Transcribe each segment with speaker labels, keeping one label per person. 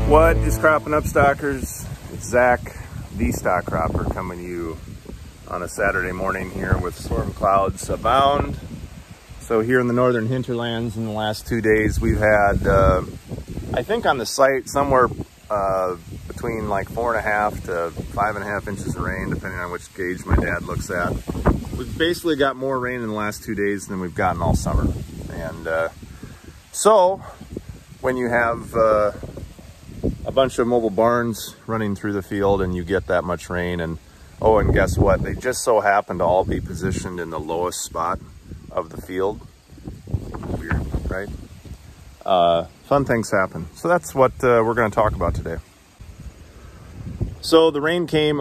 Speaker 1: What is cropping up, stockers? It's Zach, the stock cropper, coming to you on a Saturday morning here with storm clouds abound. So here in the northern hinterlands in the last 2 days, we've had, I think on the site, somewhere between like 4.5 to 5.5 inches of rain, depending on which gauge my dad looks at. We've basically got more rain in the last 2 days than we've gotten all summer. And so when you have a bunch of mobile barns running through the field and you get that much rain, and oh, and guess what? They just so happen to all be positioned in the lowest spot of the field. Weird, right? Fun things happen. So that's what we're going to talk about today. So the rain came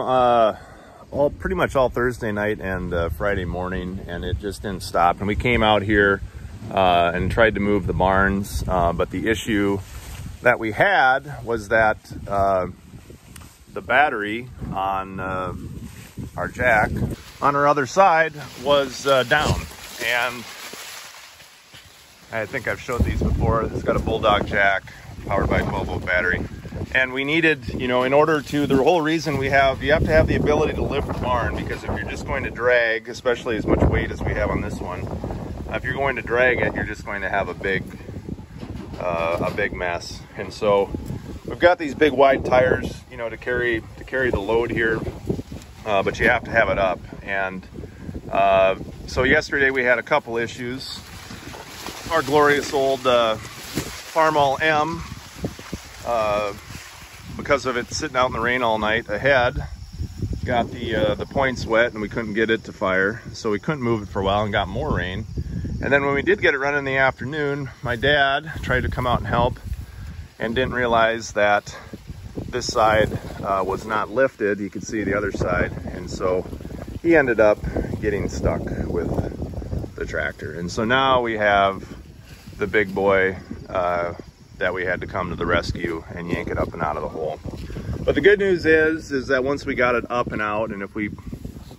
Speaker 1: pretty much all Thursday night and Friday morning, and it just didn't stop. And we came out here and tried to move the barns, but the issue that we had was that the battery on our jack on our other side was down. And I think I've showed these before. It's got a Bulldog jack powered by a 12-volt battery. And we needed, you know, in order to, the whole reason you have to have the ability to lift the barn, because if you're just going to drag, especially as much weight as we have on this one, if you're going to drag it, you're just going to have a big mess. And so we've got these big wide tires, you know, to carry the load here, but you have to have it up. And so yesterday we had a couple issues. Our glorious old Farmall M, because of it sitting out in the rain all night ahead, got the points wet and we couldn't get it to fire, so we couldn't move it for a while and got more rain. And then when we did get it running in the afternoon, my dad tried to come out and help and didn't realize that this side was not lifted. You could see the other side, and so he ended up getting stuck with the tractor. And so now we have the big boy that we had to come to the rescue and yank it up and out of the hole. But the good news is that once we got it up and out, and if we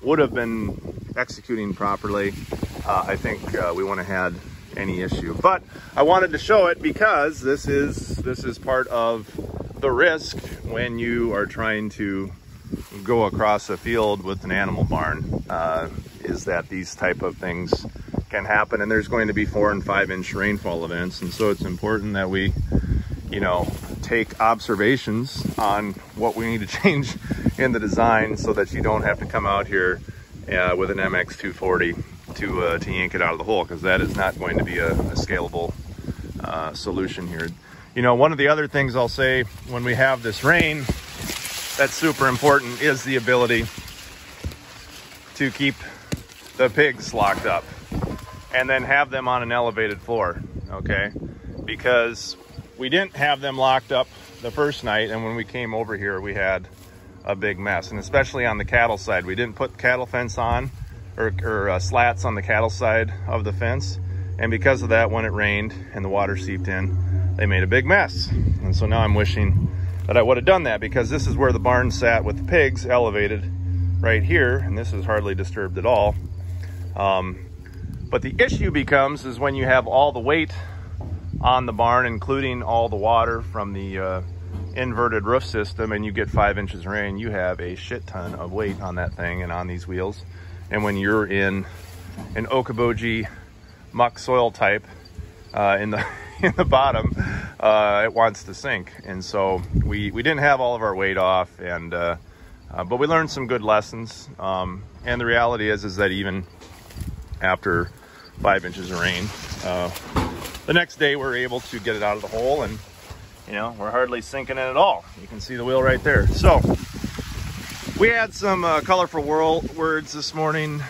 Speaker 1: would have been executing properly, I think we wouldn't have had any issue. But I wanted to show it because this is part of the risk when you are trying to go across a field with an animal barn, is that these type of things can happen, and there's going to be 4 and 5 inch rainfall events. And so it's important that we, you know, take observations on what we need to change in the design so that you don't have to come out here with an MX240 to yank it out of the hole, because that is not going to be a scalable solution here. You know, one of the other things I'll say when we have this rain that's super important is the ability to keep the pigs locked up and then have them on an elevated floor, okay? Because we didn't have them locked up the first night, and when we came over here we had a big mess. And especially on the cattle side, we didn't put cattle fence on, or slats on the cattle side of the fence, and because of that, when it rained and the water seeped in, they made a big mess. And so now I'm wishing that I would have done that, because this is where the barn sat with the pigs elevated right here, and this is hardly disturbed at all. But the issue becomes is when you have all the weight on the barn, including all the water from the inverted roof system, and you get 5 inches of rain, you have a shit ton of weight on that thing and on these wheels. And when you're in an Okoboji muck soil type in the bottom, it wants to sink. And so we didn't have all of our weight off, and but we learned some good lessons. And the reality is that even after 5 inches of rain, the next day we're able to get it out of the hole, and you know, we're hardly sinking it at all. You can see the wheel right there. So we had some colorful words this morning,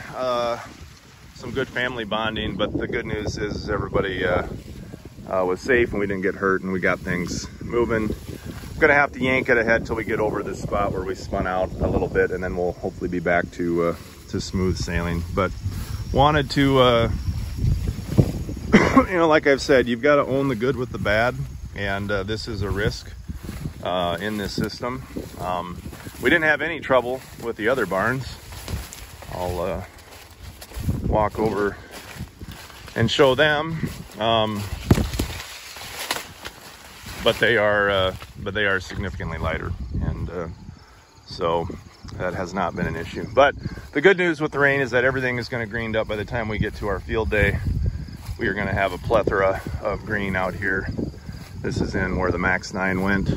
Speaker 1: some good family bonding, but the good news is everybody was safe and we didn't get hurt, and we got things moving. I'm gonna have to yank it ahead till we get over this spot where we spun out a little bit, and then we'll hopefully be back to smooth sailing. But wanted to, you know, like I've said, you've got to own the good with the bad, and this is a risk in this system. We didn't have any trouble with the other barns. I'll walk over and show them. But they are but they are significantly lighter, and so that has not been an issue. But the good news with the rain is that everything is going to green up by the time we get to our field day. We are going to have a plethora of green out here. This is in where the Max9 went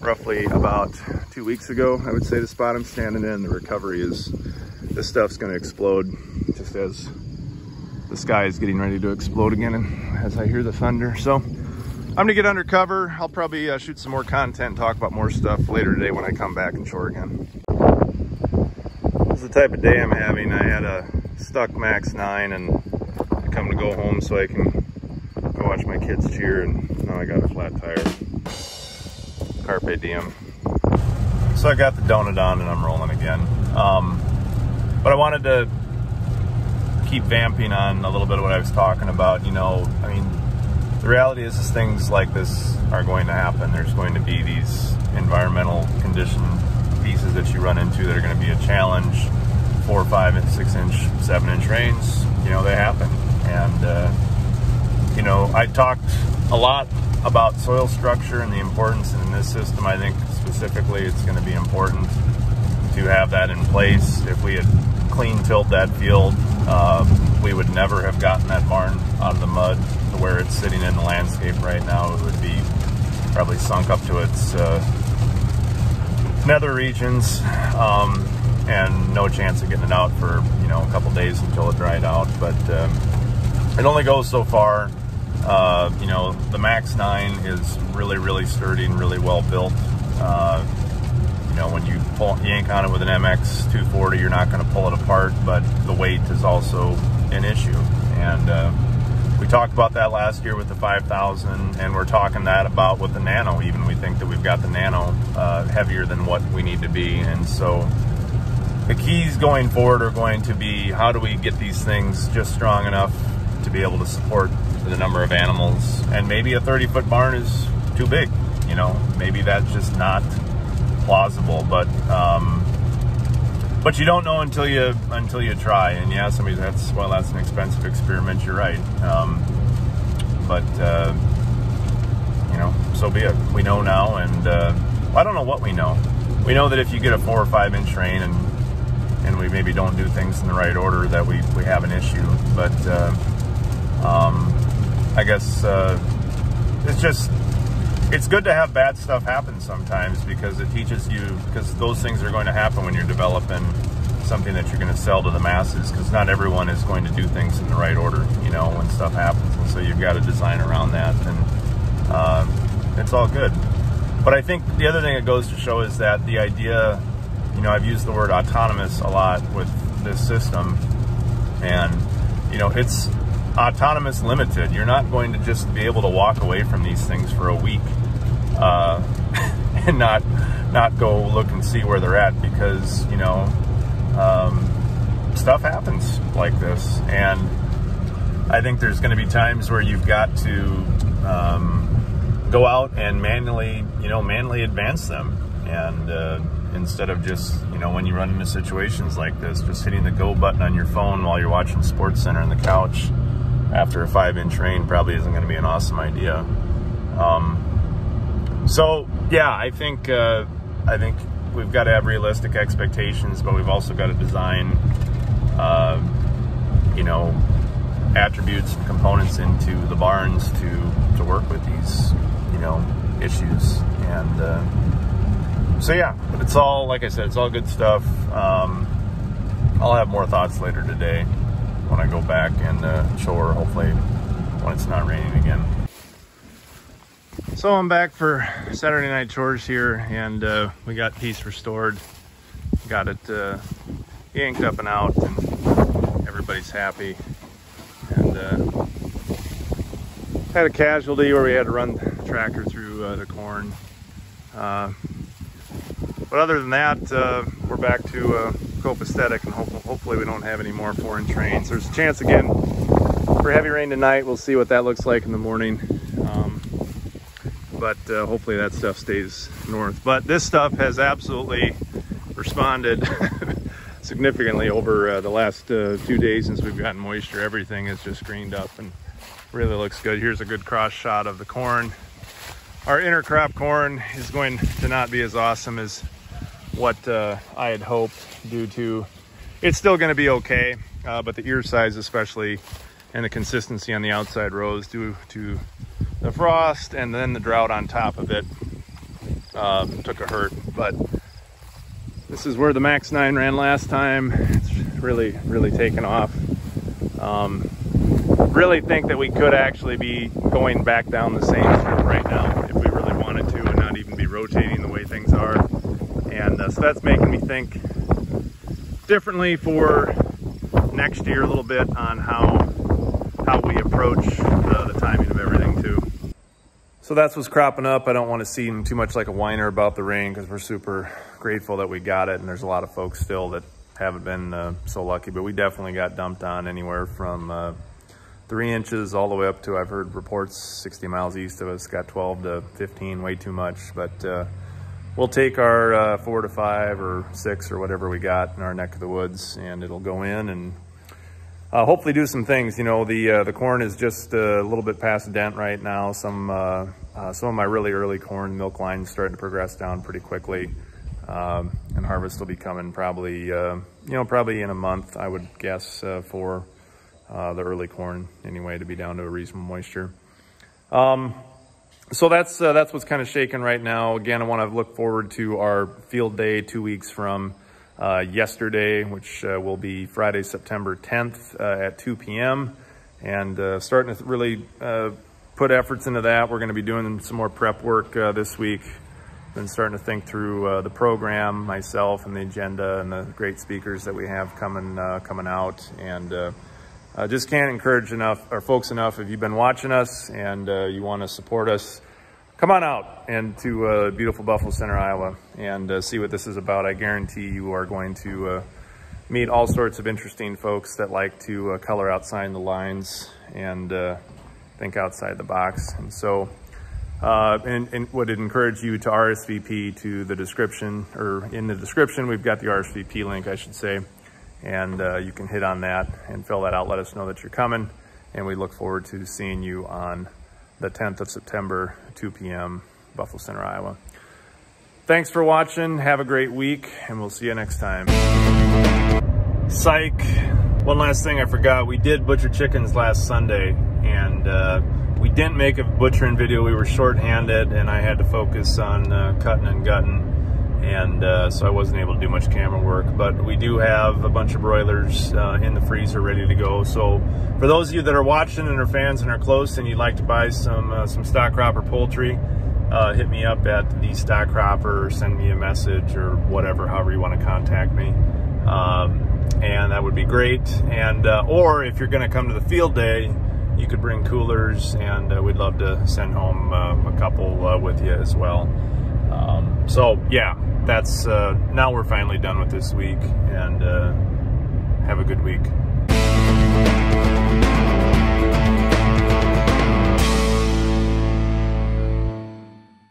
Speaker 1: roughly about 2 weeks ago. I would say the spot I'm standing in, the recovery is, this stuff's going to explode just as the sky is getting ready to explode again, and as I hear the thunder. So I'm gonna get under cover. I'll probably shoot some more content and talk about more stuff later today when I come back and shore again. This is the type of day I'm having. I had a STUCK Max9 and I come to go home so I can go watch my kids cheer, and now I got a flat tire. Carpe diem. So I got the donut on and I'm rolling again. But I wanted to keep vamping on a little bit of what I was talking about. You know, I mean, the reality is things like this are going to happen. There's going to be these environmental condition pieces that you run into that are going to be a challenge. 4, 5, and 6 inch, 7 inch rains, you know, they happen. And, you know, I talked a lot about soil structure and the importance, and in this system, I think specifically it's going to be important to have that in place. If we had clean tilled that field, we would never have gotten that barn out of the mud to where it's sitting in the landscape right now. It would be probably sunk up to its nether regions, and no chance of getting it out for, you know, a couple days until it dried out. But it only goes so far. You know, the Max9 is really sturdy and really well built. You know, when you yank on it with an MX 240, you're not going to pull it apart, but the weight is also an issue. And we talked about that last year with the 5000, and we're talking that about with the Nano. Even we think that we've got the Nano heavier than what we need to be. And so the keys going forward are going to be, how do we get these things just strong enough to be able to support the number of animals? And maybe a 30-foot barn is too big, you know, maybe that's just not plausible, but you don't know until you try. And yeah, somebody that's an expensive experiment, you're right. But you know, so be it. We know now, and I don't know what we know. We know that if you get a 4 or 5 inch rain and we maybe don't do things in the right order, that we have an issue. But I guess it's good to have bad stuff happen sometimes, because it teaches you, because those things are going to happen when you're developing something that you're going to sell to the masses, because not everyone is going to do things in the right order, you know, when stuff happens. And so you've got to design around that, and it's all good. But I think the other thing it goes to show is that the idea, you know, I've used the word autonomous a lot with this system, and, you know, it's autonomous limited. You're not going to just be able to walk away from these things for a week and not go look and see where they're at, because, you know, stuff happens like this. And I think there's going to be times where you've got to go out and manually advance them, and instead of just, you know, when you run into situations like this, just hitting the go button on your phone while you're watching SportsCenter on the couch after a 5 inch rain probably isn't going to be an awesome idea. So yeah, I think we've got to have realistic expectations, but we've also got to design, you know, attributes and components into the barns to work with these, you know, issues. And so yeah, but it's all, like I said, it's all good stuff. I'll have more thoughts later today when I go back and shore, hopefully when it's not raining again. So I'm back for Saturday night chores here, and we got peace restored. Got it yanked up and out, and everybody's happy. And had a casualty where we had to run the tractor through the corn. But other than that, we're back to copacetic, and hopefully we don't have any more 4 inch rains. There's a chance again for heavy rain tonight. We'll see what that looks like in the morning. But hopefully that stuff stays north. But this stuff has absolutely responded significantly over the last 2 days since we've gotten moisture. Everything is just greened up and really looks good. Here's a good cross shot of the corn. our intercrop corn is going to not be as awesome as what I had hoped, due to it's still going to be okay, but the ear size especially, and the consistency on the outside rows due to the frost and then the drought on top of it took a hurt. But this is where the Max9 ran last time. It's really taken off. Really think that we could actually be going back down the same road right now if we really wanted to, and not even be rotating the way things are. And so that's making me think differently for next year a little bit on how we approach the timing of everything too. So that's what's cropping up. I don't want to seem too much like a whiner about the rain, because we're super grateful that we got it, and there's a lot of folks still that haven't been so lucky, but we definitely got dumped on anywhere from 3 inches all the way up to, I've heard reports 60 miles east of us got 12 to 15, way too much. But we'll take our 4 to 5 or 6 or whatever we got in our neck of the woods, and it'll go in and hopefully do some things. You know, the corn is just a little bit past dent right now. Some of my really early corn milk lines starting to progress down pretty quickly, and harvest will be coming probably probably in a month, I would guess, for the early corn anyway, to be down to a reasonable moisture. So that's what's kind of shaking right now. Again, I want to look forward to our field day 2 weeks from yesterday, which will be Friday, September 10th at 2 p.m. and starting to really put efforts into that. We're going to be doing some more prep work this week. Been starting to think through the program myself, and the agenda, and the great speakers that we have coming out. And just can't encourage folks enough. If you've been watching us and you want to support us, come on out and to beautiful Buffalo Center, Iowa, and see what this is about. I guarantee you are going to meet all sorts of interesting folks that like to color outside the lines and think outside the box. And so, and would encourage you to RSVP to the description, or in the description, we've got the RSVP link, I should say. And you can hit on that and fill that out. Let us know that you're coming. And we look forward to seeing you on the 10th of September, 2 p.m., Buffalo Center, Iowa. Thanks for watching. Have a great week, and we'll see you next time. Psych. One last thing I forgot. We did butcher chickens last Sunday, and we didn't make a butchering video. We were short-handed, and I had to focus on cutting and gutting. And so I wasn't able to do much camera work, but we do have a bunch of broilers in the freezer ready to go. So for those of you that are watching and are fans and are close, and you'd like to buy some stock cropper poultry, hit me up at the Stock Cropper, or send me a message, or whatever, however you want to contact me, and that would be great. And or if you're going to come to the field day, you could bring coolers, and we'd love to send home a couple with you as well. So yeah, that's now we're finally done with this week, and have a good week.